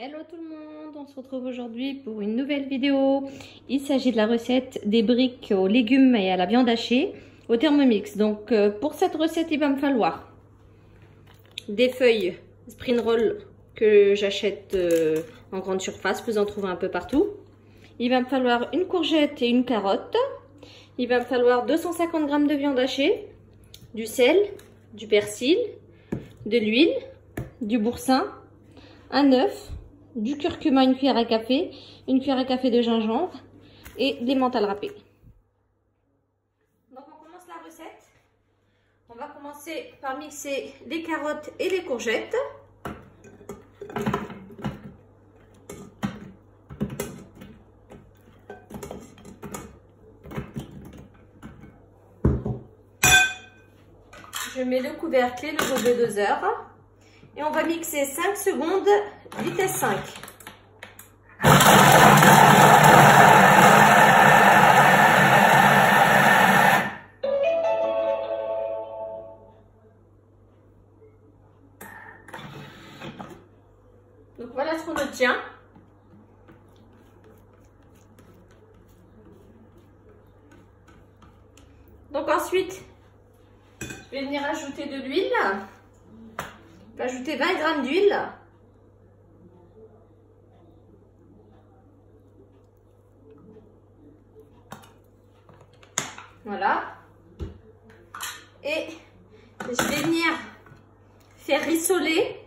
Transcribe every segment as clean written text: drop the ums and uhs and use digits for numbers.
Hello tout le monde, on se retrouve aujourd'hui pour une nouvelle vidéo. Il s'agit de la recette des briques aux légumes et à la viande hachée au Thermomix. Donc pour cette recette, il va me falloir des feuilles spring roll que j'achète en grande surface, vous en trouvez un peu partout. Il va me falloir une courgette et une carotte. Il va me falloir 250 g de viande hachée, du sel, du persil, de l'huile, du boursin, un œuf, du curcuma, une cuillère à café, une cuillère à café de gingembre et des menthes râpées. Donc on commence la recette. On va commencer par mixer les carottes et les courgettes. Je mets le couvercle et le veau de 2 heures. Et on va mixer 5 secondes, vitesse 5. Donc voilà ce qu'on obtient. Donc ensuite, je vais venir ajouter de l'huile. Je vais ajouter 20 g d'huile. Voilà. Et je vais venir faire rissoler.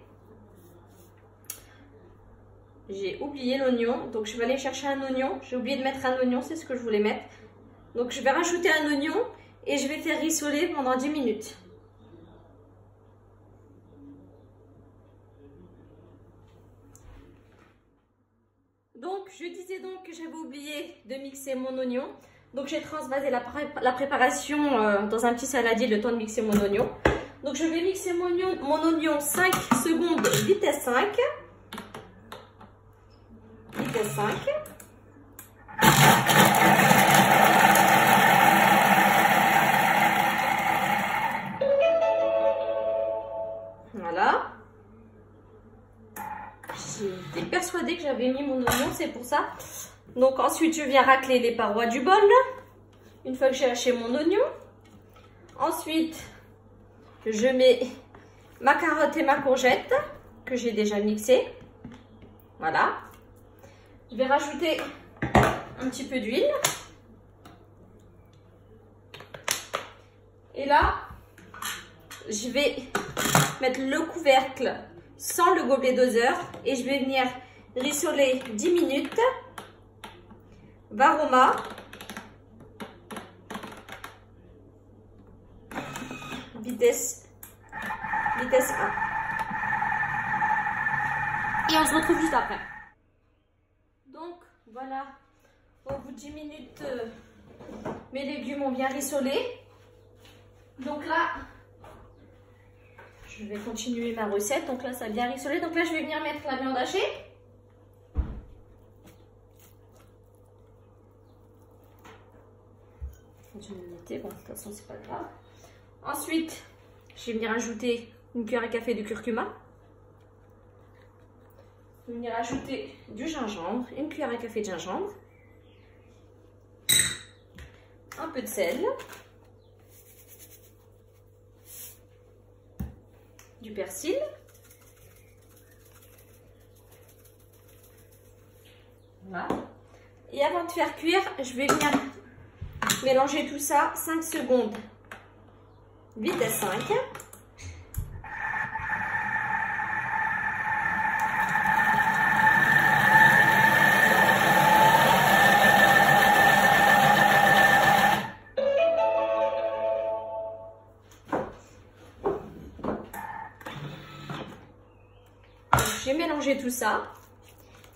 J'ai oublié l'oignon, donc je vais aller chercher un oignon. J'ai oublié de mettre un oignon, c'est ce que je voulais mettre. Donc je vais rajouter un oignon et je vais faire rissoler pendant 10 minutes. Donc, je disais donc que j'avais oublié de mixer mon oignon. Donc, j'ai transvasé la préparation dans un petit saladier le temps de mixer mon oignon. Donc, je vais mixer mon oignon 5 secondes, vitesse 5. Vitesse 5. Voilà. J'étais persuadée que j'avais mis mon oignon, c'est pour ça. Donc ensuite, je viens racler les parois du bol. Une fois que j'ai haché mon oignon. Ensuite, je mets ma carotte et ma courgette que j'ai déjà mixées. Voilà. Je vais rajouter un petit peu d'huile. Et là, je vais mettre le couvercle sans le gobelet doseur et je vais venir rissoler 10 minutes. Varoma. Vitesse 1. Et on se retrouve juste après. Donc voilà, au bout de 10 minutes, mes légumes ont bien rissolé. Donc là, je vais continuer ma recette. Donc là, ça a bien rissolé. Donc là, je vais venir mettre la viande hachée. Bon, de toute façon, c'est pas grave. Ensuite, je vais venir ajouter une cuillère à café de curcuma. Je vais venir ajouter du gingembre, une cuillère à café de gingembre. Un peu de sel. Du persil. Voilà. Et avant de faire cuire, je vais venir mélanger tout ça 5 secondes. Vitesse 5. J'ai mélangé tout ça.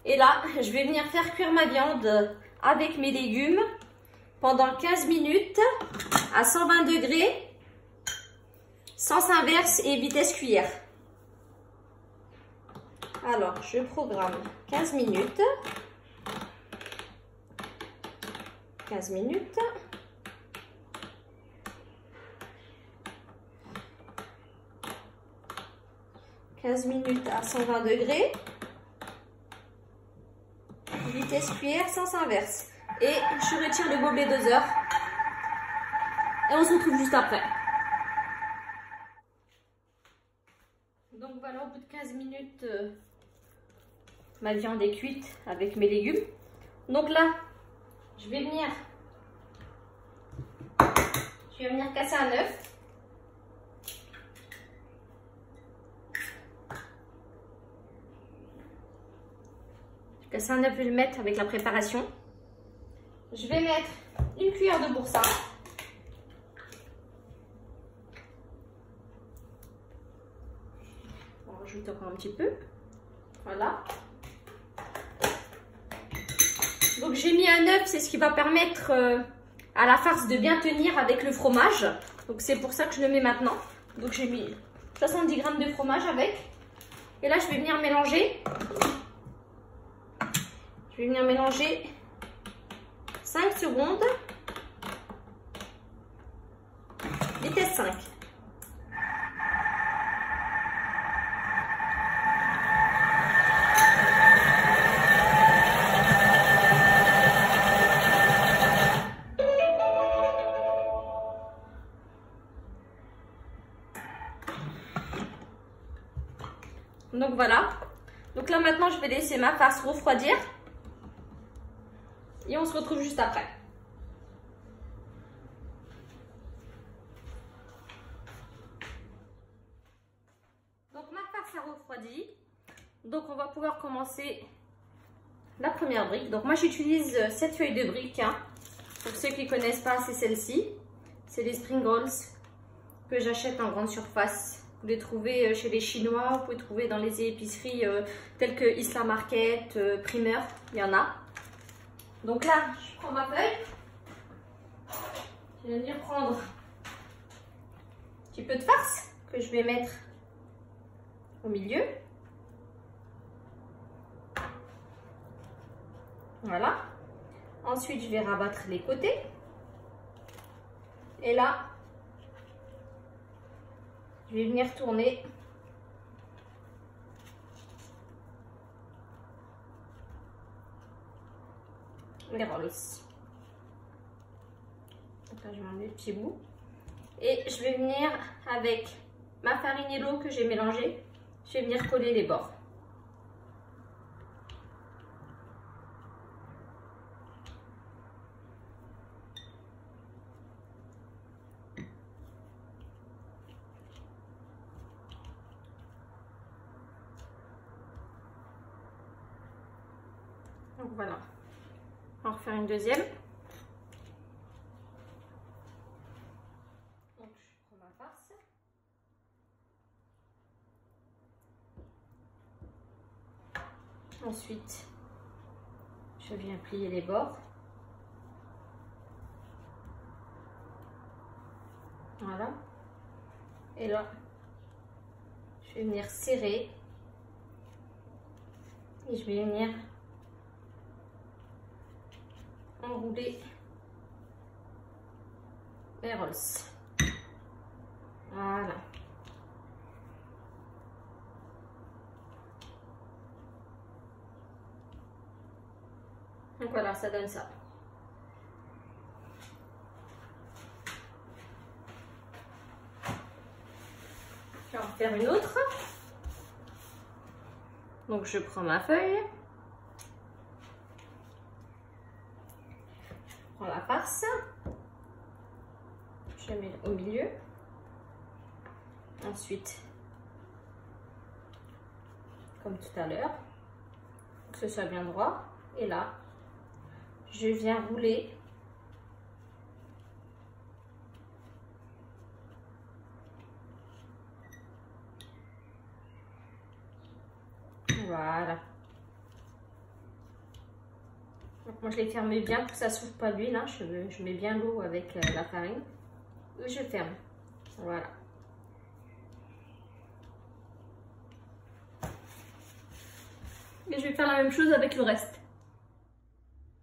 Et là, je vais venir faire cuire ma viande avec mes légumes pendant 15 minutes à 120 degrés, sens inverse et vitesse cuillère. Alors, je programme 15 minutes. 15 minutes. 15 minutes à 120 degrés. vitesse cuillère, sens inverse. Et je retire le gobelet doseur. Et on se retrouve juste après. Donc voilà, au bout de 15 minutes, ma viande est cuite avec mes légumes. Donc là, je vais venir casser un œuf. Casser un œuf, je vais le mettre avec la préparation. Je vais mettre une cuillère de boursin. On rajoute encore un petit peu. Voilà. Donc j'ai mis un œuf, c'est ce qui va permettre à la farce de bien tenir avec le fromage. Donc c'est pour ça que je le mets maintenant. Donc j'ai mis 70 g de fromage avec. Et là je vais venir mélanger. Je vais venir mélanger 5 secondes. Vitesse 5. Donc voilà. Donc là maintenant je vais laisser ma farce refroidir. Et on se retrouve juste après. Donc ma farce a refroidi. Donc on va pouvoir commencer la première brique. Donc moi j'utilise cette feuille de brique. Hein. Pour ceux qui ne connaissent pas, c'est celle-ci. C'est les spring rolls que j'achète en grande surface. Vous les trouvez chez les Chinois, vous pouvez trouver dans les épiceries telles que Isla Market, Primeur, il y en a. Donc là, je prends ma feuille. Je vais venir prendre un petit peu de farce que je vais mettre au milieu. Voilà. Ensuite, je vais rabattre les côtés. Et là, je vais venir tourner les rolls. Donc là, je vais enlever le petit bout. Et je vais venir avec ma farine et l'eau que j'ai mélangée, je vais venir coller les bords. Donc voilà, on va refaire une deuxième. Donc je prends ma farce. Ensuite, je viens plier les bords. Voilà. Et là, je vais venir serrer. Et je vais venir enrouler les rolls. Voilà. Donc voilà, ça donne ça. Je vais en faire une autre. Donc je prends ma feuille. Je prends la farce. Je mets au milieu. Ensuite, comme tout à l'heure, que ce soit bien droit. Et là, je viens rouler voilà. Donc moi je les ferme bien pour que ça souffle pas l'huile. Hein. Je mets bien l'eau avec la farine. Et je ferme. Voilà. Et je vais faire la même chose avec le reste.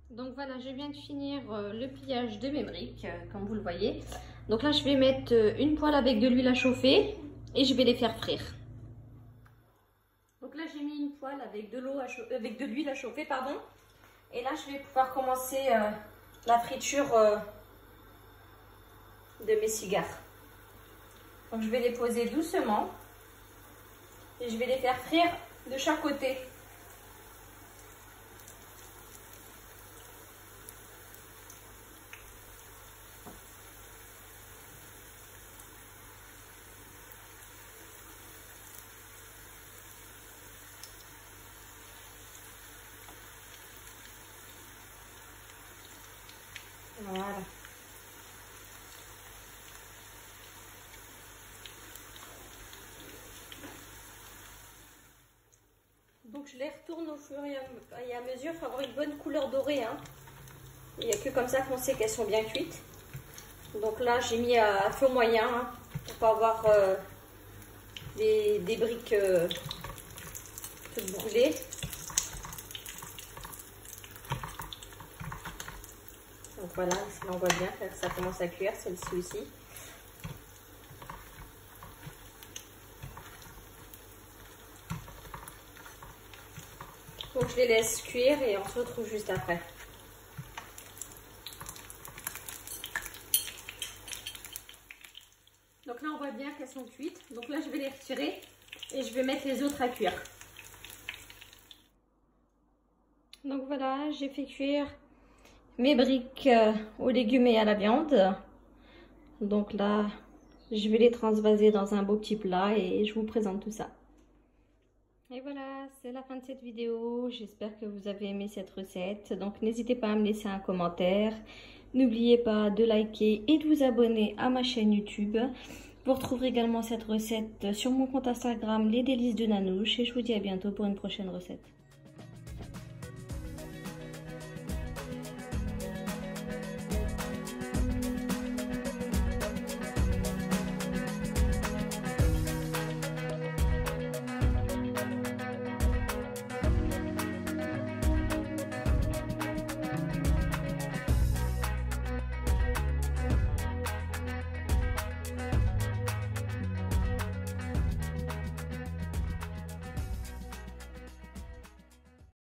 Donc voilà, je viens de finir le pliage de mes briques, comme vous le voyez. Donc là, je vais mettre une poêle avec de l'huile à chauffer et je vais les faire frire. Donc là, j'ai mis une poêle avec de l'huile à chauffer, pardon. Et là, je vais pouvoir commencer la friture de mes cigares. Donc je vais les poser doucement et je vais les faire frire de chaque côté. Voilà. Donc je les retourne au fur et à mesure pour avoir une bonne couleur dorée. Hein. Il n'y a que comme ça qu'on sait qu'elles sont bien cuites. Donc là j'ai mis à feu moyen hein, pour pas avoir des briques toutes brûlées. Donc voilà, là on voit bien que ça commence à cuire, celle-ci aussi. Donc je les laisse cuire et on se retrouve juste après. Donc là on voit bien qu'elles sont cuites. Donc là je vais les retirer et je vais mettre les autres à cuire. Donc voilà, j'ai fait cuire mes briques aux légumes et à la viande. Donc là je vais les transvaser dans un beau petit plat et je vous présente tout ça. Et voilà, c'est la fin de cette vidéo. J'espère que vous avez aimé cette recette. Donc n'hésitez pas à me laisser un commentaire. N'oubliez pas de liker et de vous abonner à ma chaîne YouTube. Vous retrouverez également cette recette sur mon compte Instagram Les Délices de Nanouche. Et je vous dis à bientôt pour une prochaine recette.